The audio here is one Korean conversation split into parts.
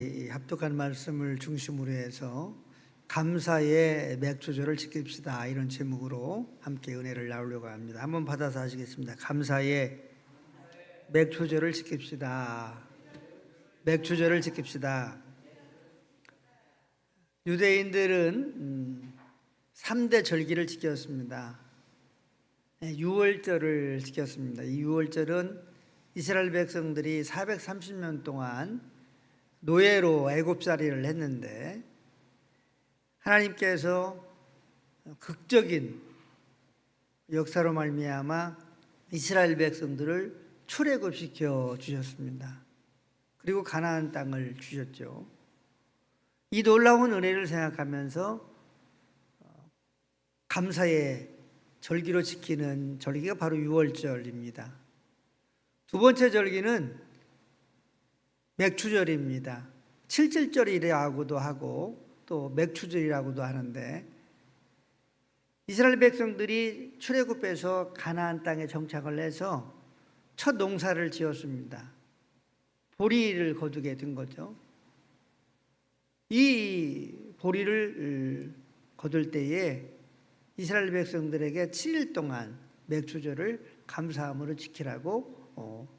이 합독한 말씀을 중심으로 해서 감사의 맥주절을 지킵시다, 이런 제목으로 함께 은혜를 나누려고 합니다. 한번 받아서 하시겠습니다. 감사의 맥주절을 지킵시다. 맥주절을 지킵시다. 유대인들은 3대 절기를 지켰습니다. 유월절을 지켰습니다. 이 유월절은 이스라엘 백성들이 430년 동안 노예로 애굽살이를 했는데 하나님께서 극적인 역사로 말미암아 이스라엘 백성들을 출애굽시켜 주셨습니다. 그리고 가나안 땅을 주셨죠. 이 놀라운 은혜를 생각하면서 감사의 절기로 지키는 절기가 바로 유월절입니다. 두 번째 절기는 맥추절입니다. 칠칠절이라고도 하고 또 맥추절이라고도 하는데, 이스라엘 백성들이 출애굽해서 가나안 땅에 정착을 해서 첫 농사를 지었습니다. 보리를 거두게 된 거죠. 이 보리를 거둘 때에 이스라엘 백성들에게 7일 동안 맥추절을 감사함으로 지키라고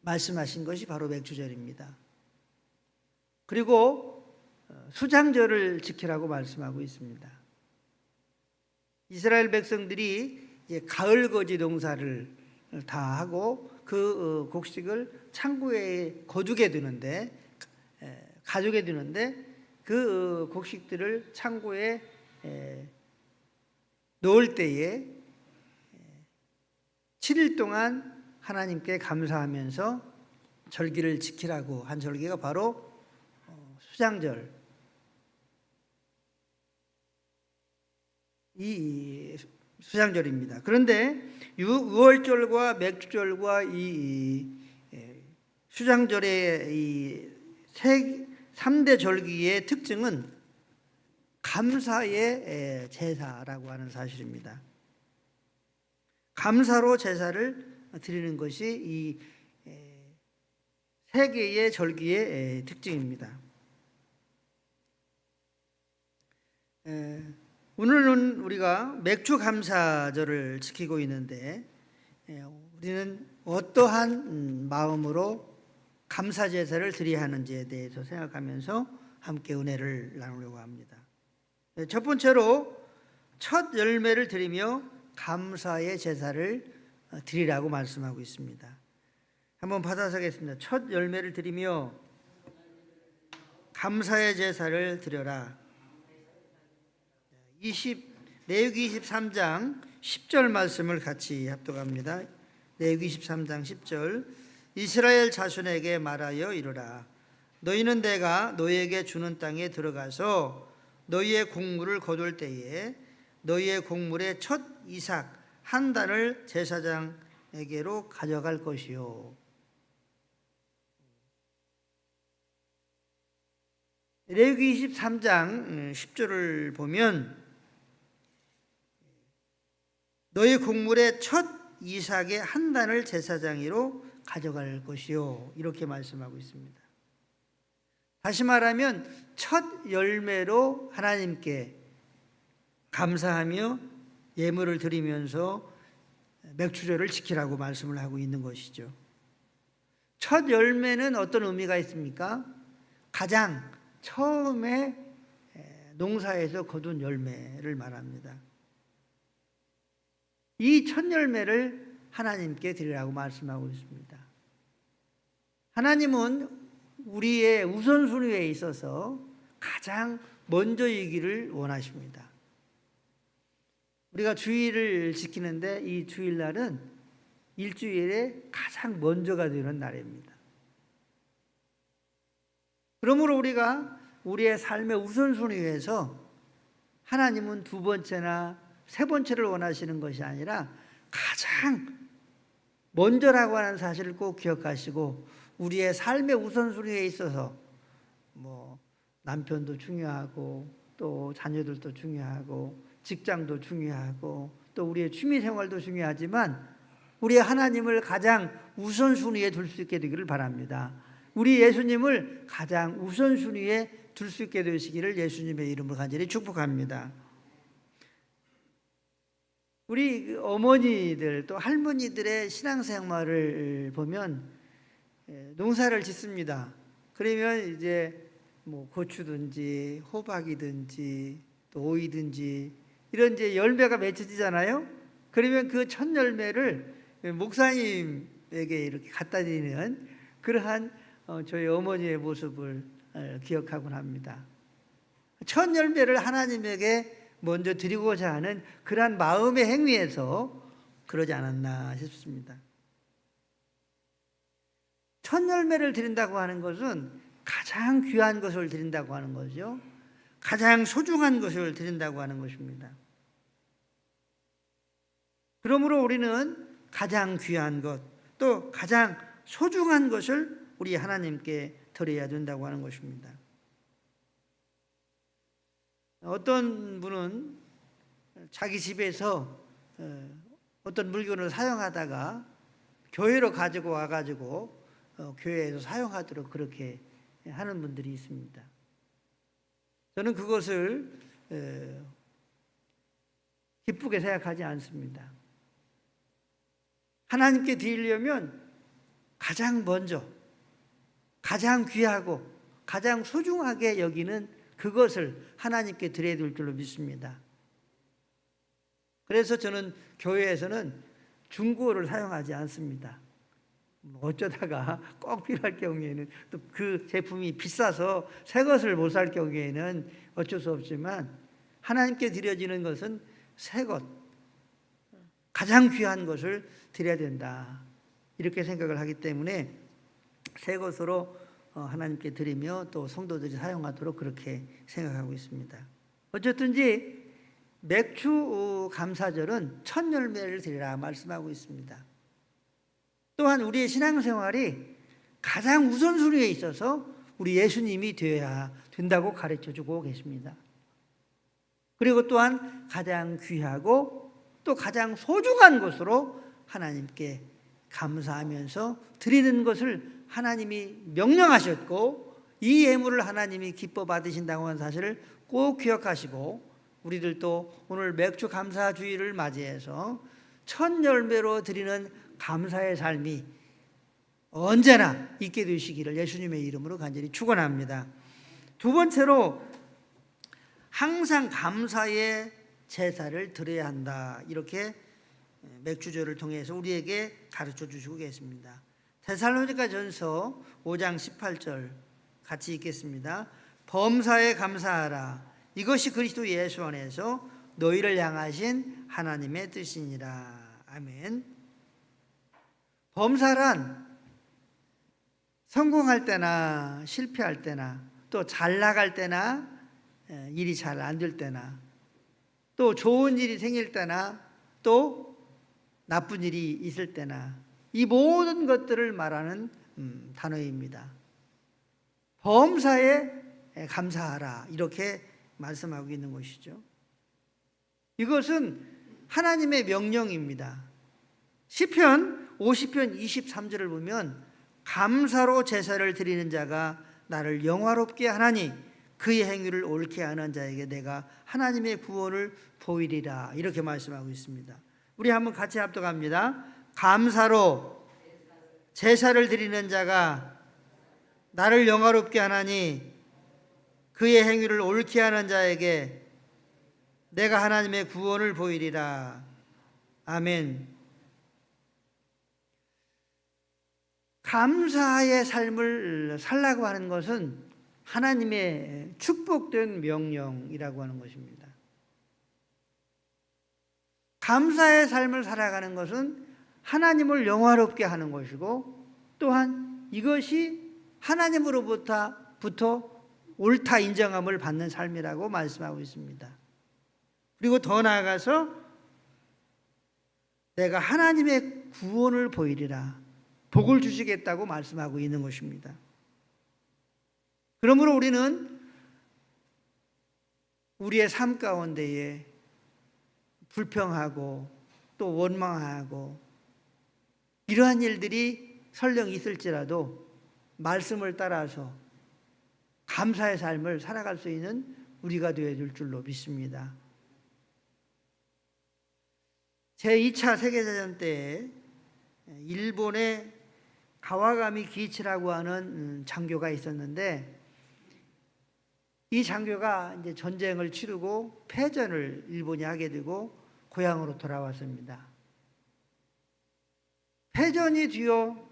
말씀하신 것이 바로 맥추절입니다. 그리고 수장절을 지키라고 말씀하고 있습니다. 이스라엘 백성들이 가을거지 농사를 다 하고 그 곡식을 창고에 거두게 되는데, 가두게 되는데, 그 곡식들을 창고에 넣을 때에 7일 동안 하나님께 감사하면서 절기를 지키라고 한 절기가 바로 수장절, 이 수장절입니다. 그런데 유월절과 맥주절과 이 수장절의 이 3대 절기의 특징은 감사의 제사라고 하는 사실입니다. 감사로 제사를 드리는 것이 이 세 개의 절기의 특징입니다. 오늘은 우리가 맥주 감사절을 지키고 있는데, 우리는 어떠한 마음으로 감사 제사를 드려야 하는지에 대해서 생각하면서 함께 은혜를 나누려고 합니다. 첫 번째로 첫 열매를 드리며 감사의 제사를 드리라고 말씀하고 있습니다. 한번 받아서 하겠습니다. 첫 열매를 드리며 감사의 제사를 드려라. 레위기 23장 10절 말씀을 같이 합독합니다. 레위기 23장 10절. 이스라엘 자손에게 말하여 이르라. 너희는 내가 너희에게 주는 땅에 들어가서 너희의 곡물을 거둘 때에 너희의 곡물의 첫 이삭 한 단을 제사장에게로 가져갈 것이요. 레위기 23장 10절을 보면 너희 곡물의 첫 이삭의 한 단을 제사장으로 가져갈 것이요, 이렇게 말씀하고 있습니다. 다시 말하면 첫 열매로 하나님께 감사하며 예물을 드리면서 맥추절을 지키라고 말씀을 하고 있는 것이죠. 첫 열매는 어떤 의미가 있습니까? 가장 처음에 농사에서 거둔 열매를 말합니다. 이 첫 열매를 하나님께 드리라고 말씀하고 있습니다. 하나님은 우리의 우선순위에 있어서 가장 먼저이기를 원하십니다. 우리가 주일을 지키는데 이 주일날은 일주일에 가장 먼저가 되는 날입니다. 그러므로 우리가 우리의 삶의 우선순위에서 하나님은 두 번째나 세 번째를 원하시는 것이 아니라 가장 먼저라고 하는 사실을 꼭 기억하시고, 우리의 삶의 우선순위에 있어서 남편도 중요하고 또 자녀들도 중요하고 직장도 중요하고 또 우리의 취미생활도 중요하지만 우리 하나님을 가장 우선순위에 둘 수 있게 되기를 바랍니다. 우리 예수님을 가장 우선순위에 둘 수 있게 되시기를 예수님의 이름으로 간절히 축복합니다. 우리 어머니들 또 할머니들의 신앙생활을 보면 농사를 짓습니다. 그러면 이제 뭐 고추든지 호박이든지 또 오이든지 이런 이제 열매가 맺혀지잖아요. 그러면 그 첫 열매를 목사님에게 이렇게 갖다 드리는 그러한 저희 어머니의 모습을 기억하곤 합니다. 첫 열매를 하나님에게 먼저 드리고자 하는 그러한 마음의 행위에서 그러지 않았나 싶습니다. 첫 열매를 드린다고 하는 것은 가장 귀한 것을 드린다고 하는 거죠. 가장 소중한 것을 드린다고 하는 것입니다. 그러므로 우리는 가장 귀한 것, 또 가장 소중한 것을 우리 하나님께 드려야 된다고 하는 것입니다. 어떤 분은 자기 집에서 어떤 물건을 사용하다가 교회로 가지고 와가지고 교회에서 사용하도록 그렇게 하는 분들이 있습니다. 저는 그것을 기쁘게 생각하지 않습니다. 하나님께 드리려면 가장 먼저, 가장 귀하고 가장 소중하게 여기는 그것을 하나님께 드려야 될 줄로 믿습니다. 그래서 저는 교회에서는 중고를 사용하지 않습니다. 어쩌다가 꼭 필요할 경우에는 또 그 제품이 비싸서 새 것을 못 살 경우에는 어쩔 수 없지만 하나님께 드려지는 것은 새 것, 가장 귀한 것을 드려야 된다. 이렇게 생각을 하기 때문에 새 것으로 하나님께 드리며 또 성도들이 사용하도록 그렇게 생각하고 있습니다. 어쨌든지 맥주 감사절은 첫 열매를 드리라 말씀하고 있습니다. 또한 우리의 신앙생활이 가장 우선순위에 있어서 우리 예수님이 되어야 된다고 가르쳐주고 계십니다. 그리고 또한 가장 귀하고 또 가장 소중한 것으로 하나님께 감사하면서 드리는 것을 하나님이 명령하셨고 이 예물을 하나님이 기뻐 받으신다고 하는 사실을 꼭 기억하시고 우리들도 오늘 맥주 감사 주일을 맞이해서 첫 열매로 드리는 감사의 삶이 언제나 있게 되시기를 예수님의 이름으로 간절히 축원합니다. 두 번째로 항상 감사의 제사를 드려야 한다. 이렇게 맥주절을 통해서 우리에게 가르쳐 주시고 계십니다. 데살로니가전서 5장 18절 같이 읽겠습니다. 범사에 감사하라. 이것이 그리스도 예수 안에서 너희를 향하신 하나님의 뜻이니라. 아멘. 범사란 성공할 때나 실패할 때나 또 잘 나갈 때나 일이 잘 안 될 때나 또 좋은 일이 생길 때나 또 나쁜 일이 있을 때나 이 모든 것들을 말하는 단어입니다. 범사에 감사하라 이렇게 말씀하고 있는 것이죠. 이것은 하나님의 명령입니다. 시편 50편 23절을 보면 감사로 제사를 드리는 자가 나를 영화롭게 하나니 그의 행위를 옳게 하는 자에게 내가 하나님의 구원을 보이리라 이렇게 말씀하고 있습니다. 우리 한번 같이 합독합니다. 감사로 제사를 드리는 자가 나를 영화롭게 하나니 그의 행위를 옳게 하는 자에게 내가 하나님의 구원을 보이리라. 아멘. 감사의 삶을 살라고 하는 것은 하나님의 축복된 명령이라고 하는 것입니다. 감사의 삶을 살아가는 것은 하나님을 영화롭게 하는 것이고 또한 이것이 하나님으로부터 옳다 인정함을 받는 삶이라고 말씀하고 있습니다. 그리고 더 나아가서 내가 하나님의 구원을 보이리라. 복을 주시겠다고 말씀하고 있는 것입니다. 그러므로 우리는 우리의 삶 가운데에 불평하고 또 원망하고 이러한 일들이 설령 있을지라도 말씀을 따라서 감사의 삶을 살아갈 수 있는 우리가 되어야 될 줄로 믿습니다. 제2차 세계대전 때 일본의 가와가미 기이치라고 하는 장교가 있었는데, 이 장교가 이제 전쟁을 치르고 패전을 일본이 하게 되고 고향으로 돌아왔습니다. 패전이 뒤어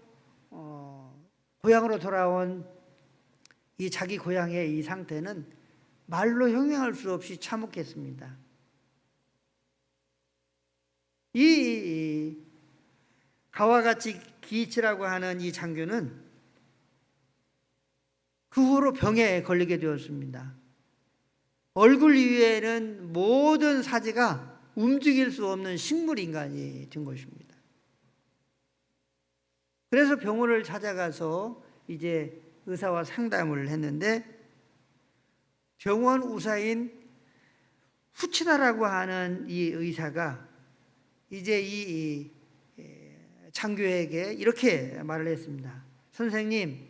고향으로 돌아온 이 자기 고향의 이 상태는 말로 형용할 수 없이 참혹했습니다. 이 가와가치 기이치라고 하는 이 장교는 그 후로 병에 걸리게 되었습니다. 얼굴 위에는 모든 사지가 움직일 수 없는 식물 인간이 된 것입니다. 그래서 병원을 찾아가서 이제 의사와 상담을 했는데, 병원 의사인 후치다라고 하는 이 의사가 이제 이 장교에게 이렇게 말을 했습니다. 선생님,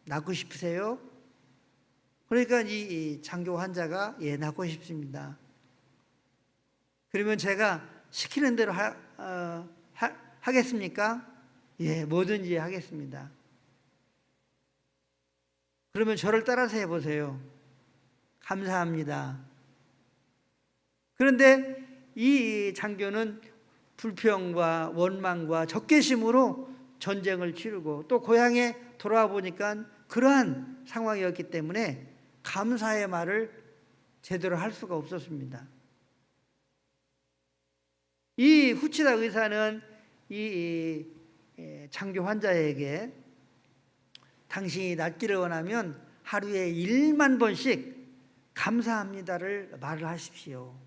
낫고 싶으세요? 그러니까 이 장교 환자가 예, 낫고 싶습니다. 그러면 제가 시키는 대로 하겠습니까? 예, 뭐든지 하겠습니다. 그러면 저를 따라서 해보세요. 감사합니다. 그런데 이 장교는 불평과 원망과 적개심으로 전쟁을 치르고 또 고향에 돌아와 보니까 그러한 상황이었기 때문에 감사의 말을 제대로 할 수가 없었습니다. 이 후치다 의사는 이 장교 환자에게 당신이 낫기를 원하면 하루에 1만 번씩 감사합니다를 말을 하십시오.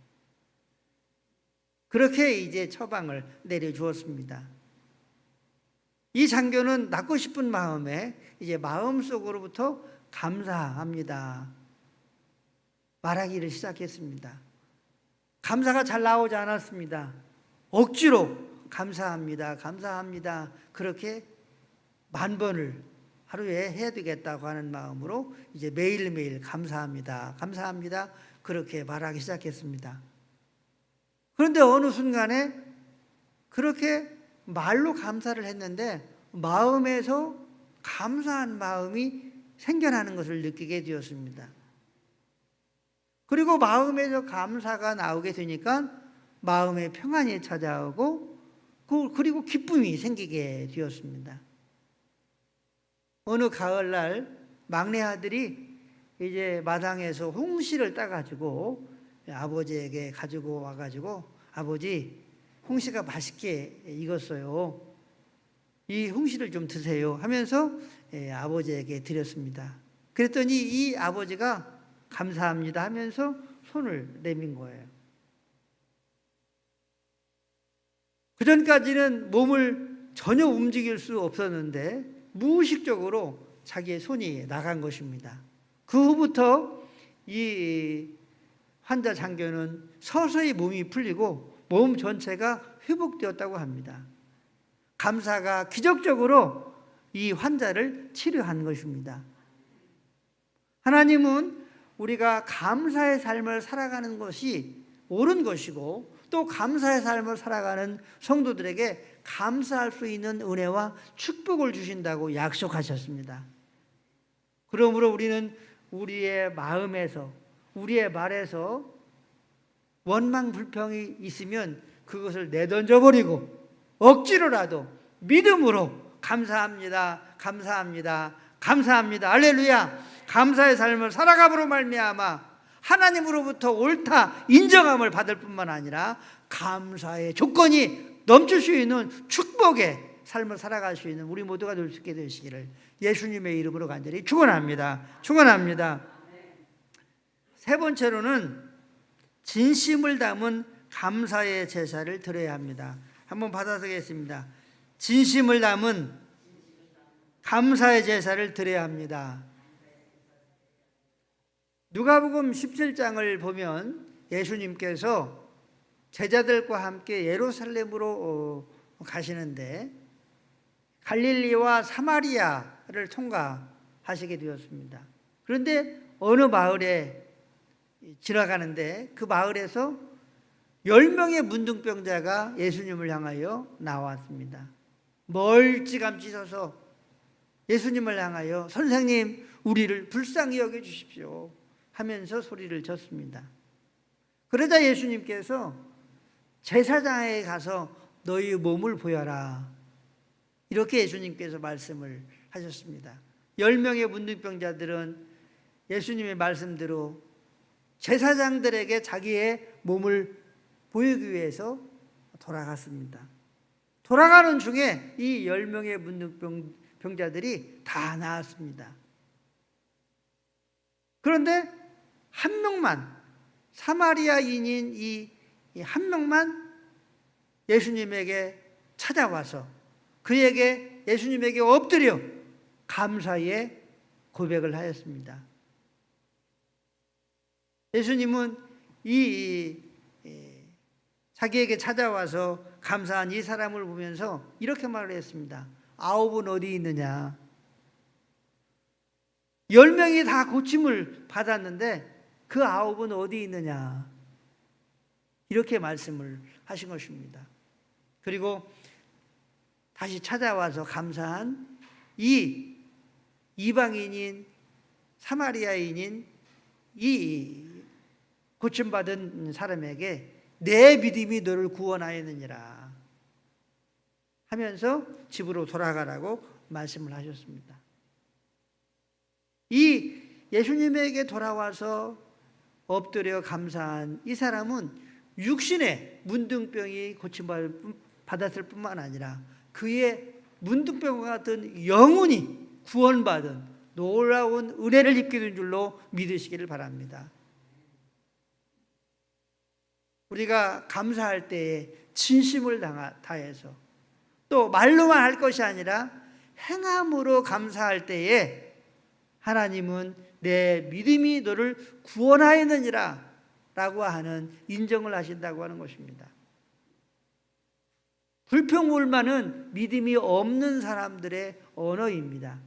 그렇게 이제 처방을 내려주었습니다. 이 장교는 낫고 싶은 마음에 이제 마음속으로부터 감사합니다 말하기를 시작했습니다. 감사가 잘 나오지 않았습니다. 억지로 감사합니다, 감사합니다 그렇게 10,000번을 하루에 해야 되겠다고 하는 마음으로 이제 매일매일 감사합니다, 감사합니다 그렇게 말하기 시작했습니다. 그런데 어느 순간에 그렇게 말로 감사를 했는데 마음에서 감사한 마음이 생겨나는 것을 느끼게 되었습니다. 그리고 마음에서 감사가 나오게 되니까 마음의 평안이 찾아오고 그리고 기쁨이 생기게 되었습니다. 어느 가을날 막내 아들이 이제 마당에서 홍시를 따가지고 아버지에게 가지고 와가지고 아버지, 홍시가 맛있게 익었어요. 이 홍시를 좀 드세요 하면서 아버지에게 드렸습니다. 그랬더니 이 아버지가 감사합니다 하면서 손을 내민 거예요. 그전까지는 몸을 전혀 움직일 수 없었는데 무의식적으로 자기의 손이 나간 것입니다. 그 후부터 이 환자 장교는 서서히 몸이 풀리고 몸 전체가 회복되었다고 합니다. 감사가 기적적으로 이 환자를 치료한 것입니다. 하나님은 우리가 감사의 삶을 살아가는 것이 옳은 것이고 또 감사의 삶을 살아가는 성도들에게 감사할 수 있는 은혜와 축복을 주신다고 약속하셨습니다. 그러므로 우리는 우리의 마음에서 우리의 말에서 원망 불평이 있으면 그것을 내던져 버리고 억지로라도 믿음으로 감사합니다, 감사합니다, 감사합니다, 할렐루야, 감사의 삶을 살아감으로 말미암아 하나님으로부터 옳다 인정함을 받을 뿐만 아니라 감사의 조건이 넘칠 수 있는 축복의 삶을 살아갈 수 있는 우리 모두가 될 수 있게 되시기를 예수님의 이름으로 간절히 축원합니다. 축원합니다. 세 번째로는 진심을 담은 감사의 제사를 드려야 합니다. 한번 받아서겠습니다. 진심을 담은 감사의 제사를 드려야 합니다. 누가복음 17장을 보면 예수님께서 제자들과 함께 예루살렘으로 가시는데 갈릴리와 사마리아를 통과하시게 되었습니다. 그런데 어느 마을에 지나가는데 그 마을에서 10명의 문둥병자가 예수님을 향하여 나왔습니다. 멀찌감치 서서 예수님을 향하여 선생님, 우리를 불쌍히 여겨 주십시오 하면서 소리를 졌습니다. 그러자 예수님께서 제사장에게 가서 너희 몸을 보여라, 이렇게 예수님께서 말씀을 하셨습니다. 10명의 문둥병자들은 예수님의 말씀대로 제사장들에게 자기의 몸을 보이기 위해서 돌아갔습니다. 돌아가는 중에 이 10명의 문둥병자들이 다 나았습니다. 그런데 한 명만, 사마리아인인 이 한 명만 예수님에게 찾아와서 예수님에게 엎드려 감사의 고백을 하였습니다. 예수님은 자기에게 찾아와서 감사한 이 사람을 보면서 이렇게 말을 했습니다. 9은 어디 있느냐? 10명이 다 고침을 받았는데 그 9은 어디 있느냐? 이렇게 말씀을 하신 것입니다. 그리고 다시 찾아와서 감사한 이 이방인인 사마리아인인 이 고침받은 사람에게 내 믿음이 너를 구원하였느니라 하면서 집으로 돌아가라고 말씀을 하셨습니다. 이 예수님에게 돌아와서 엎드려 감사한 이 사람은 육신의 문둥병이 고침받았을 뿐만 아니라 그의 문둥병과 같은 영혼이 구원받은 놀라운 은혜를 입게 된 줄로 믿으시기를 바랍니다. 우리가 감사할 때에 진심을 다해서 또 말로만 할 것이 아니라 행함으로 감사할 때에 하나님은 내 믿음이 너를 구원하였느니라 라고 하는 인정을 하신다고 하는 것입니다. 불평불만은 믿음이 없는 사람들의 언어입니다.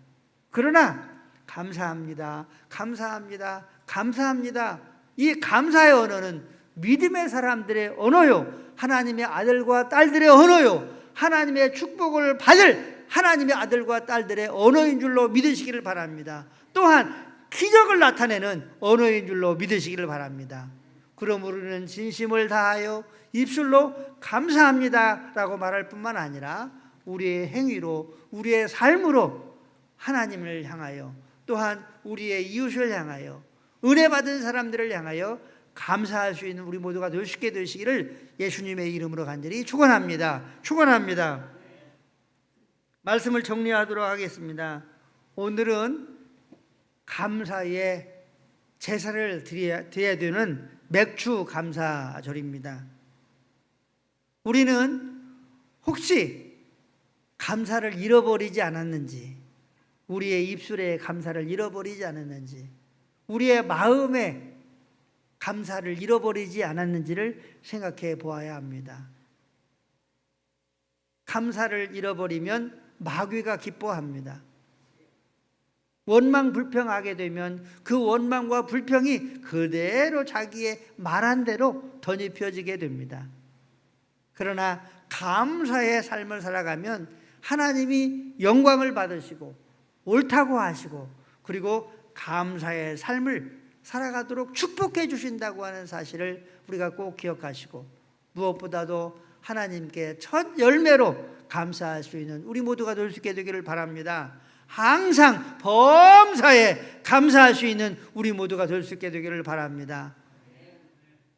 그러나 감사합니다, 감사합니다, 감사합니다, 이 감사의 언어는 믿음의 사람들의 언어요, 하나님의 아들과 딸들의 언어요, 하나님의 축복을 받을 하나님의 아들과 딸들의 언어인 줄로 믿으시기를 바랍니다. 또한 기적을 나타내는 언어인 줄로 믿으시기를 바랍니다. 그러므로 우리는 진심을 다하여 입술로 감사합니다 라고 말할 뿐만 아니라 우리의 행위로, 우리의 삶으로 하나님을 향하여, 또한 우리의 이웃을 향하여, 은혜 받은 사람들을 향하여 감사할 수 있는 우리 모두가 될 수 있게 되시기를 예수님의 이름으로 간절히 축원합니다. 축원합니다. 말씀을 정리하도록 하겠습니다. 오늘은 감사의 제사를 드려야 되는 맥주 감사절입니다. 우리는 혹시 감사를 잃어버리지 않았는지, 우리의 입술에 감사를 잃어버리지 않았는지, 우리의 마음에 감사를 잃어버리지 않았는지를 생각해 보아야 합니다. 감사를 잃어버리면 마귀가 기뻐합니다. 원망 불평하게 되면 그 원망과 불평이 그대로 자기의 말한 대로 덧입혀지게 됩니다. 그러나 감사의 삶을 살아가면 하나님이 영광을 받으시고 옳다고 하시고 그리고 감사의 삶을 살아가도록 축복해 주신다고 하는 사실을 우리가 꼭 기억하시고, 무엇보다도 하나님께 첫 열매로 감사할 수 있는 우리 모두가 될 수 있게 되기를 바랍니다. 항상 범사에 감사할 수 있는 우리 모두가 될 수 있게 되기를 바랍니다.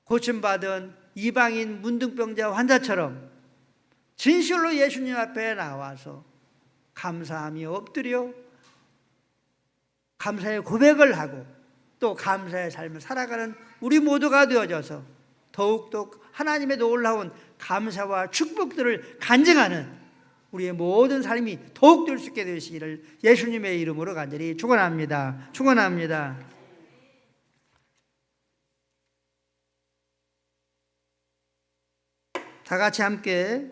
고침받은 이방인 문둥병자 환자처럼 진실로 예수님 앞에 나와서 감사하며 엎드려 감사의 고백을 하고 또 감사의 삶을 살아가는 우리 모두가 되어져서 더욱더 하나님의 놀라운 감사와 축복들을 간증하는 우리의 모든 삶이 더욱 될 수 있게 되시기를 예수님의 이름으로 간절히 축원합니다. 축원합니다. 다 같이 함께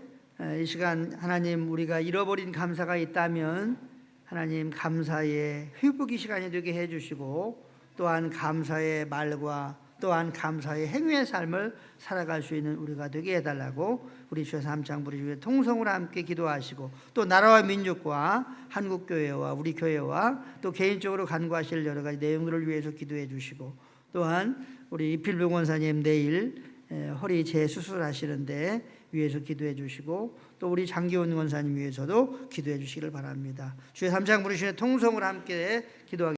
이 시간 하나님 우리가 잃어버린 감사가 있다면 하나님 감사의 회복의 시간이 되게 해주시고 또한 감사의 말과 또한 감사의 행위의 삶을 살아갈 수 있는 우리가 되게 해달라고 우리 주의 삼창 부르주의 통성으로 함께 기도하시고 또 나라와 민족과 한국교회와 우리 교회와 또 개인적으로 간구하실 여러 가지 내용들을 위해서 기도해 주시고 또한 우리 이필병 원사님 내일 허리 재수술하시는데 위해서 기도해 주시고 또 우리 장기훈 원사님 위해서도 기도해 주시기를 바랍니다. 주의 삼창 부르주의 통성으로 함께 기도하겠습니다.